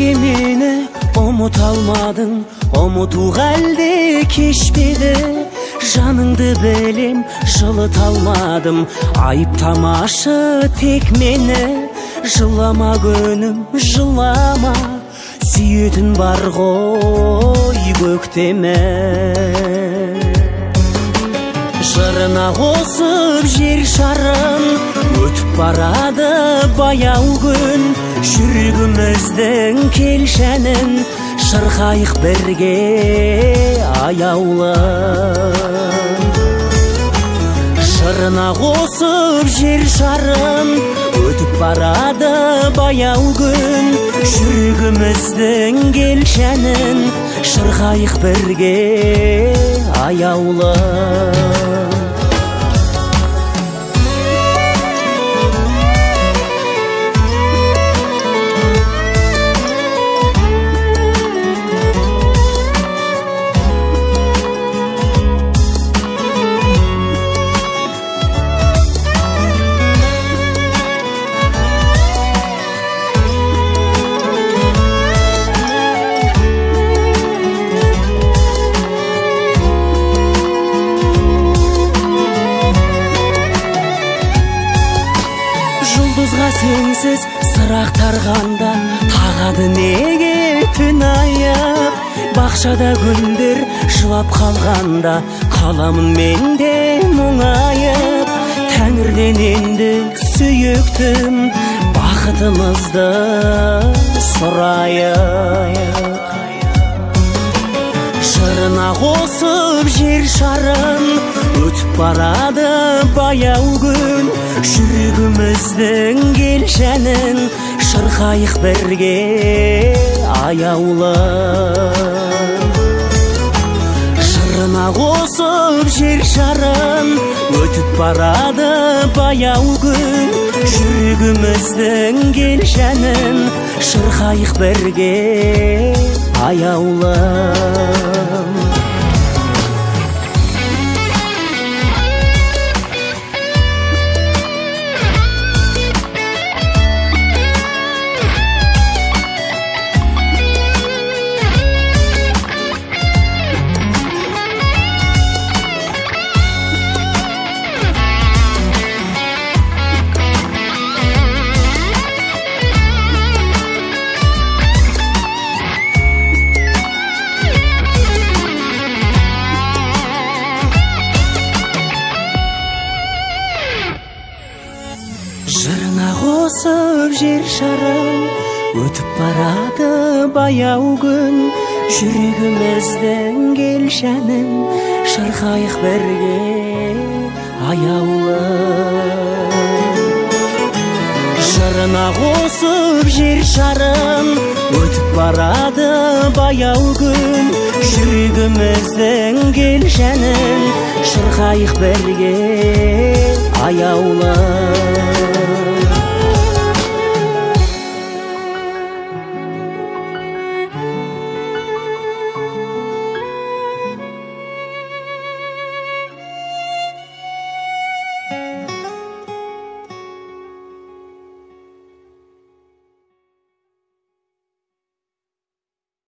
Неге мені ұмыта алмадың, ұмытуға әлде кеш пе еді? Жаныңды білем, жылыта алмадым, айыптамашы тек мені. Жылама күнім, жылама, сүйетін бар ғой көктеме. Жырына қосып жер шарын, өтіп барады баяу күн. Жүрегіміздің келшәнін, шырқайық бірге аяулы. Жырына қосып жер шарын, өтіп барады баяу күн. Жүрегіміздің келшәнін, шырқайық бірге аяулы. Жұлдызға сенсіз сырақтарғанда, тағады неге түн аяп? Бақшада гүлдер жылап қалғанда, қаламын менде мұңайып. Тәңірден енді сүйіктім, бақытымызды сұрайық. Жырына қосып жер шарын, өтіп барады баяу күн. Жүрегіміздің келшәнін, шырқайық бірге аяулы. Жырына қосып жер шарын, өтіп барады баяу күн. Жүрегіміздің келшәнін, шырқайық бірге аяулы. Жырына қосып жер шарын, өтіп барады баяу күн. Жүрегіміздің келшәнін, шырқайық бірге аяулы. Жырына қосып жер шарын, өтіп барады баяу күн. Жүрегіміздің келшәнін, шырқайық бірге аяулы.